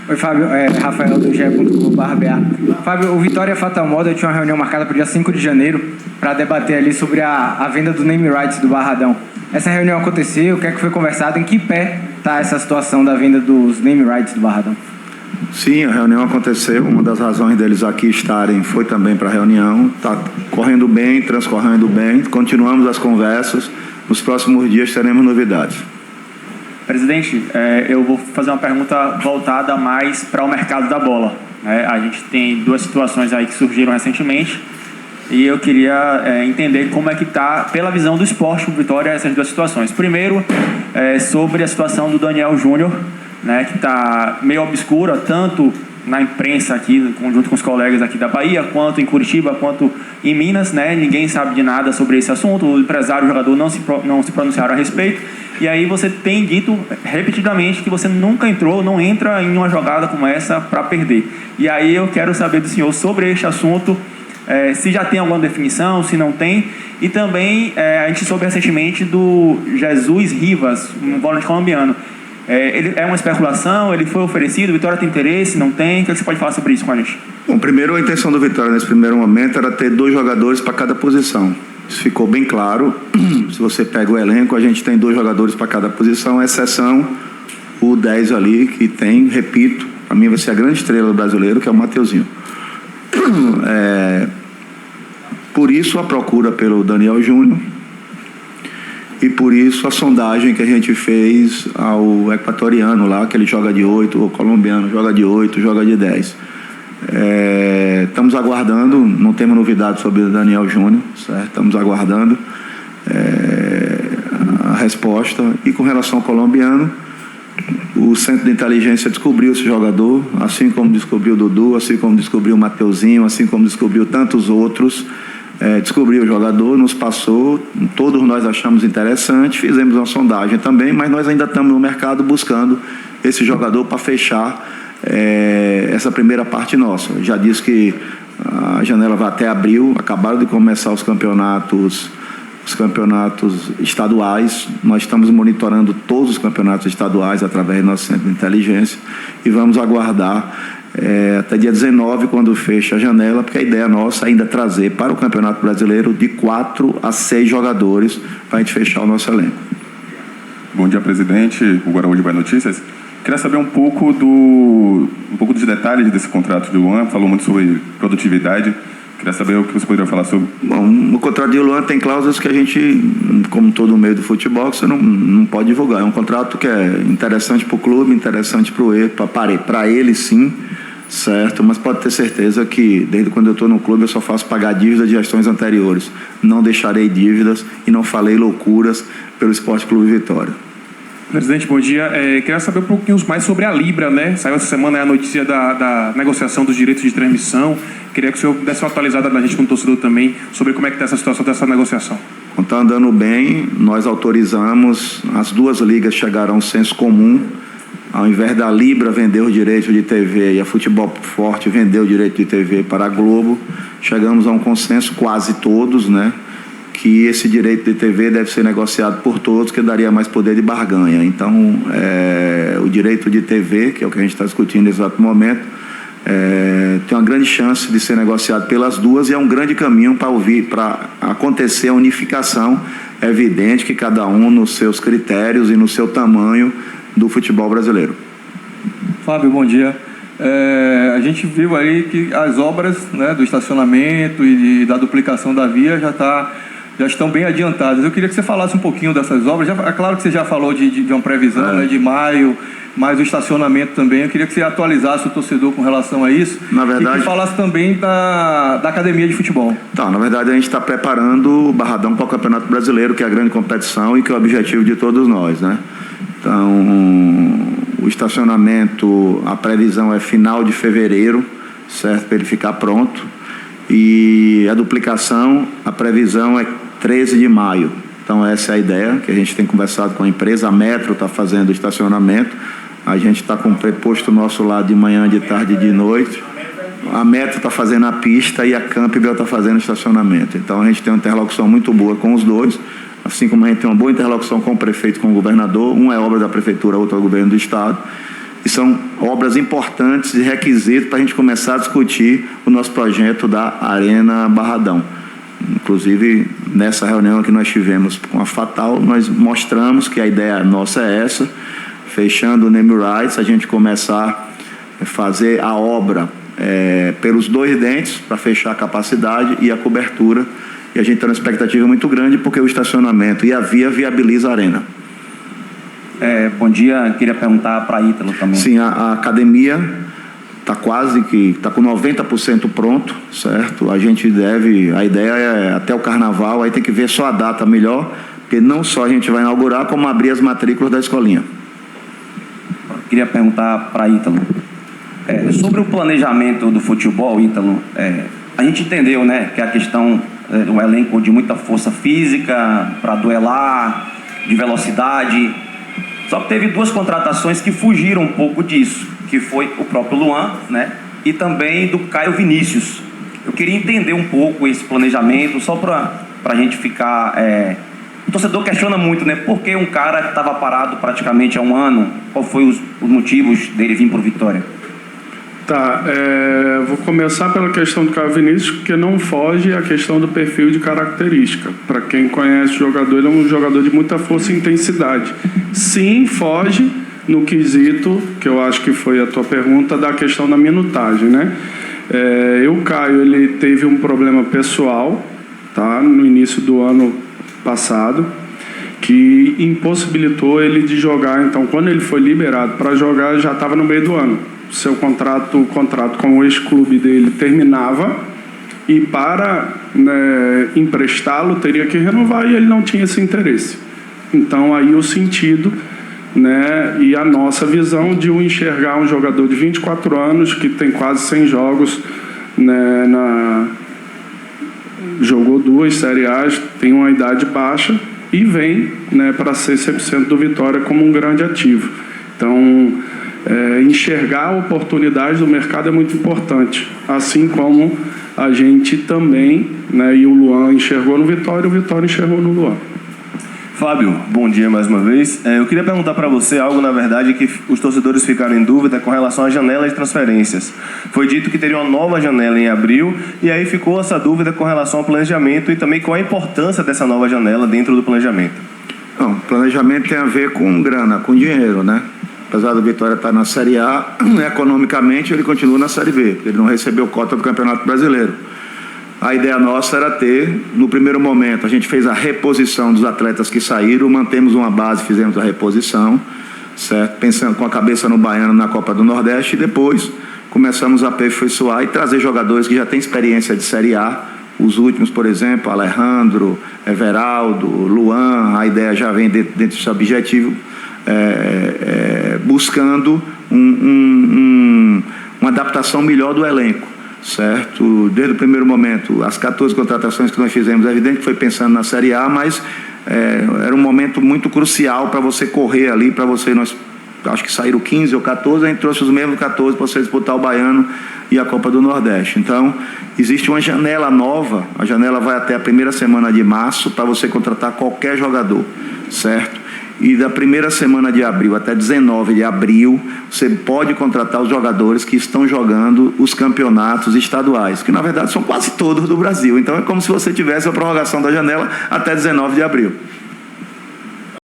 Oi, Fábio. Rafael do GE.globo.br. Fábio, o Vitória Fatal Model tinha uma reunião marcada para o dia 5 de janeiro para debater ali sobre a venda do name rights do Barradão. Essa reunião aconteceu, o que é que foi conversado, em que pé está essa situação da venda dos name rights do Barradão? Sim, a reunião aconteceu. Uma das razões deles aqui estarem foi também para a reunião. Está correndo bem, transcorrendo bem. Continuamos as conversas. Nos próximos dias teremos novidades. Presidente, eu vou fazer uma pergunta voltada mais para o mercado da bola. A gente tem duas situações aí que surgiram recentemente e eu queria entender como é que está, pela visão do esporte, o Vitória, essas duas situações. Primeiro, sobre a situação do Daniel Júnior, que está meio obscura, tanto na imprensa aqui, junto com os colegas aqui da Bahia, quanto em Curitiba, quanto em Minas, Ninguém sabe de nada sobre esse assunto, o empresário e o jogador não se pronunciaram a respeito, e aí você tem dito repetidamente que você nunca entrou, não entra em uma jogada como essa para perder. E aí eu quero saber do senhor sobre este assunto, se já tem alguma definição, se não tem, e também a gente soube recentemente do Jesus Rivas, um volante colombiano. Ele é uma especulação, ele foi oferecido, o Vitória tem interesse, não tem? O que você pode falar sobre isso com a gente? Bom, primeiro a intenção do Vitória nesse primeiro momento era ter 2 jogadores para cada posição. Isso ficou bem claro. Se você pega o elenco, a gente tem 2 jogadores para cada posição, exceção o 10 ali, que tem, repito, para mim vai ser a grande estrela do brasileiro, que é o Mateuzinho. Por isso a procura pelo Daniel Júnior, e por isso a sondagem que a gente fez ao equatoriano lá, que ele joga de 8, o colombiano joga de 8, joga de 10. Estamos aguardando, não temos novidades sobre o Daniel Júnior, certo? Estamos aguardando a resposta. E com relação ao colombiano, o Centro de Inteligência descobriu esse jogador, assim como descobriu o Dudu, assim como descobriu o Mateuzinho, assim como descobriu tantos outros. Descobriu o jogador, nos passou, todos nós achamos interessante, fizemos uma sondagem também, mas nós ainda estamos no mercado buscando esse jogador para fechar essa primeira parte nossa. Já disse que a janela vai até abril, acabaram de começar os campeonatos estaduais. Nós estamos monitorando todos os campeonatos estaduais através do nosso Centro de Inteligência e vamos aguardar até dia 19, quando fecha a janela, porque a ideia nossa é ainda trazer para o Campeonato Brasileiro de 4 a 6 jogadores para a gente fechar o nosso elenco. Bom dia, presidente. O Araújo Bahia Notícias. Queria saber um pouco dos detalhes desse contrato de Luan. Falou muito sobre produtividade. Queria saber o que você poderia falar sobre. Bom, o contrato de Luan tem cláusulas que a gente, como todo meio do futebol, você não pode divulgar. É um contrato que é interessante para o clube, interessante para ele sim, certo? Mas pode ter certeza que desde quando eu estou no clube eu só faço pagar dívidas de gestões anteriores. Não deixarei dívidas e não falei loucuras pelo Esporte Clube Vitória. Presidente, bom dia. Queria saber um pouquinho mais sobre a Libra, Saiu essa semana a notícia da negociação dos direitos de transmissão. Queria que o senhor desse uma atualizada da gente como torcedor também sobre como é que está essa situação dessa negociação. Está andando bem, nós autorizamos, as 2 ligas chegaram a um senso comum. Ao invés da Libra vender o direito de TV e a Futebol Forte vender o direito de TV para a Globo, chegamos a um consenso, quase todos, que esse direito de TV deve ser negociado por todos, que daria mais poder de barganha. Então, o direito de TV, que é o que a gente está discutindo nesse exato momento, tem uma grande chance de ser negociado pelas 2 e é um grande caminho para acontecer a unificação. É evidente que cada um nos seus critérios e no seu tamanho do futebol brasileiro. Fábio, bom dia. A gente viu aí que as obras do estacionamento e da duplicação da via já estão bem adiantadas. Eu queria que você falasse um pouquinho dessas obras. É claro que você já falou de uma previsão de maio, mas o estacionamento também. Eu queria que você atualizasse o torcedor com relação a isso. Na verdade, e que falasse também da academia de futebol. Na verdade, a gente está preparando o Barradão para o Campeonato Brasileiro, que é a grande competição e que é o objetivo de todos nós, Então, o estacionamento, a previsão é final de fevereiro, certo? Para ele ficar pronto. E a duplicação, a previsão é 13 de maio. Então essa é a ideia, que a gente tem conversado com a empresa. A Metro está fazendo o estacionamento. A gente está com o preposto nosso lá de manhã, de tarde e de noite. A Metro está fazendo a pista e a Campbell está fazendo o estacionamento. Então a gente tem uma interlocução muito boa com os 2. Assim como a gente tem uma boa interlocução com o prefeito e com o governador. Um é obra da prefeitura, outro é o governo do estado. e são obras importantes e requisitos para a gente começar a discutir o nosso projeto da Arena Barradão. Inclusive, nessa reunião que nós tivemos com a Fatal, nós mostramos que a ideia nossa é essa, fechando o name rights, a gente começar a fazer a obra pelos 2 dentes, para fechar a capacidade e a cobertura, e a gente está numa expectativa muito grande, porque o estacionamento e a via viabiliza a arena. Bom dia, queria perguntar para a Ítalo também. Sim, a academia está está com 90% pronto, certo? A ideia é até o carnaval, aí tem que ver só a data melhor, porque não só a gente vai inaugurar, como abrir as matrículas da escolinha. Queria perguntar para a Ítalo. Sobre o planejamento do futebol, Ítalo, a gente entendeu, né, que a questão um elenco de muita força física para duelar, de velocidade. Só que teve 2 contratações que fugiram um pouco disso, que foi o próprio Luan, né, e também do Caio Vinícius. Eu queria entender um pouco esse planejamento, só para a gente ficar... O torcedor questiona muito, né, por que um cara que estava parado praticamente há um ano, qual foi os motivos dele vir para o Vitória? Tá, vou começar pela questão do Caio Vinícius, porque não foge a questão do perfil de característica. Para quem conhece o jogador, ele é um jogador de muita força e intensidade. Sim, foge no quesito, que eu acho que foi a tua pergunta, da questão da minutagem, né? O Caio, ele teve um problema pessoal, tá, no início do ano passado, que impossibilitou ele de jogar. Então, quando ele foi liberado para jogar, já estava no meio do ano. O contrato com o ex-clube dele terminava, e para emprestá-lo teria que renovar, e ele não tinha esse interesse. Então aí o sentido, né, e a nossa visão de enxergar um jogador de 24 anos que tem quase 100 jogos, né, jogou 2 Série A, tem uma idade baixa e vem, né, para ser 100% do Vitória como um grande ativo. Então enxergar oportunidades do mercado é muito importante, assim como a gente também, né, e o Luan enxergou no Vitória, o Vitória enxergou no Luan. Fábio, bom dia mais uma vez. Eu queria perguntar para você algo, na verdade, que os torcedores ficaram em dúvida com relação à janela de transferências. Foi dito que teria uma nova janela em abril, e aí ficou essa dúvida com relação ao planejamento e também qual a importância dessa nova janela dentro do planejamento. Não, planejamento tem a ver com grana, com dinheiro, né? Apesar do Vitória estar na Série A, economicamente ele continua na Série B, ele não recebeu cota do Campeonato Brasileiro. A ideia nossa era ter, no primeiro momento, a gente fez a reposição dos atletas que saíram, mantemos uma base, fizemos a reposição, certo? Pensando com a cabeça no Baiano na Copa do Nordeste, e depois começamos a aperfeiçoar e trazer jogadores que já têm experiência de Série A. Os últimos, por exemplo, Alejandro, Everaldo, Luan, a ideia já vem dentro desse objetivo, buscando uma adaptação melhor do elenco, certo? Desde o primeiro momento, as 14 contratações que nós fizemos, é evidente que foi pensando na Série A, mas era um momento muito crucial para você correr ali, nós acho que saíram 15 ou 14, a gente trouxe os mesmos 14 para você disputar o Baiano e a Copa do Nordeste. Então, existe uma janela nova, a janela vai até a primeira semana de março para você contratar qualquer jogador, certo? E da primeira semana de abril até 19 de abril, você pode contratar os jogadores que estão jogando os campeonatos estaduais, que na verdade são quase todos do Brasil. Então é como se você tivesse a prorrogação da janela até 19 de abril.